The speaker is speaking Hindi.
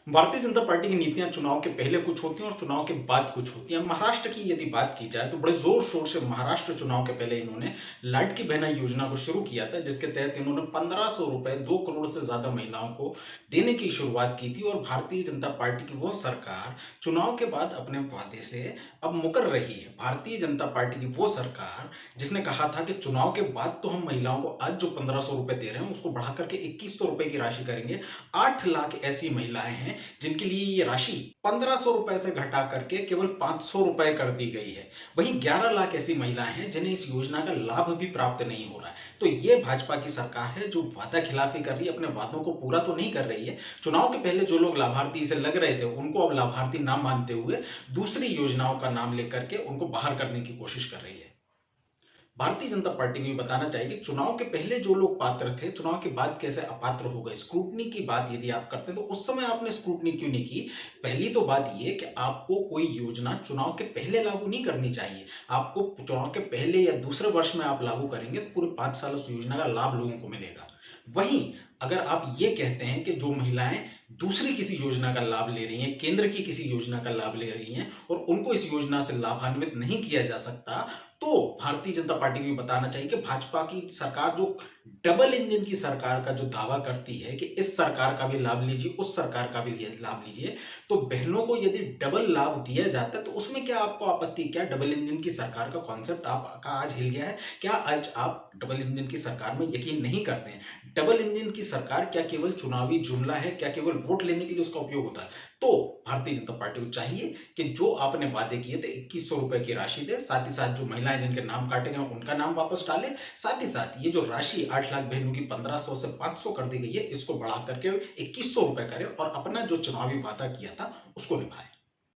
भारतीय जनता पार्टी की नीतियां चुनाव के पहले कुछ होती हैं और चुनाव के बाद कुछ होती हैं। महाराष्ट्र की यदि बात की जाए तो बड़े जोर शोर से महाराष्ट्र चुनाव के पहले इन्होंने लाडकी बहना योजना को शुरू किया था, जिसके तहत इन्होंने 1500 रुपए 2 करोड़ से ज्यादा महिलाओं को देने की शुरुआत की थी। और भारतीय जनता पार्टी की वो सरकार चुनाव के बाद अपने वादे से अब मुकर रही है। भारतीय जनता पार्टी की वो सरकार जिसने कहा था कि चुनाव के बाद तो हम महिलाओं को आज जो 1500 रुपए दे रहे हैं उसको बढ़ा करके 2100 रुपए की राशि करेंगे। 8 लाख ऐसी महिलाएं हैं जिनके लिए ये राशि 1500 रुपए से घटा करके केवल 500 रुपए कर दी गई है। वहीं 11 लाख ऐसी महिलाएं हैं जिन्हें इस योजना का लाभ भी प्राप्त नहीं हो रहा है। तो ये भाजपा की सरकार है जो वादा खिलाफी कर रही है, अपने वादों को पूरा तो नहीं कर रही है। चुनाव के पहले जो लोग लाभार्थी से लग रहे थे उनको अब लाभार्थी ना मानते हुए दूसरी योजनाओं का नाम लेकर के उनको बाहर करने की कोशिश कर रही है। भारतीय जनता पार्टी को भी बताना चाहिए कि चुनाव के पहले जो लोग पात्र थे, चुनाव के बाद कैसे अपात्र हो गए। स्क्रूटनी की बात यदि आप करते हैं तो उस समय आपने स्क्रूटनी क्यों नहीं की? पहली तो बात यह कि आपको कोई योजना चुनाव के पहले लागू नहीं करनी चाहिए। आपको चुनाव के पहले या दूसरे वर्ष में आप लागू करेंगे तो पूरे 5 साल उस योजना का लाभ लोगों को मिलेगा। वहीं अगर आप ये कहते हैं कि जो महिलाएं दूसरी किसी योजना का लाभ ले रही हैं, केंद्र की किसी योजना का लाभ ले रही हैं और उनको इस योजना से लाभान्वित नहीं किया जा सकता, तो भारतीय जनता पार्टी को भी बताना चाहिए कि भाजपा की सरकार जो डबल इंजन की सरकार का जो दावा करती है कि इस सरकार का भी लाभ लीजिए, उस सरकार का भी लाभ लीजिए, तो बहनों को यदि डबल लाभ दिया जाता है तो उसमें क्या आपको आपत्ति? क्या डबल इंजन की सरकार का कॉन्सेप्ट आपका आज हिल गया है? क्या आज आप डबल इंजन की सरकार में यकीन नहीं करते हैं? डबल इंजन की सरकार क्या केवल चुनावी जुमला है? क्या केवल वोट लेने के लिए उसका उपयोग होता है? तो भारतीय जनता पार्टी को चाहिए कि जो आपने वादे किए थे 2100 रुपए की राशि दे, साथ ही साथ जो महिलाएं जिनके नाम काटे गए उनका नाम वापस डाले, साथ ही साथ ये जो राशि 8 लाख बहनों की 1500 से 500 कर दी गई है इसको बढ़ा करके 2100 रुपए करे और अपना जो चुनावी वादा किया था उसको निभाए।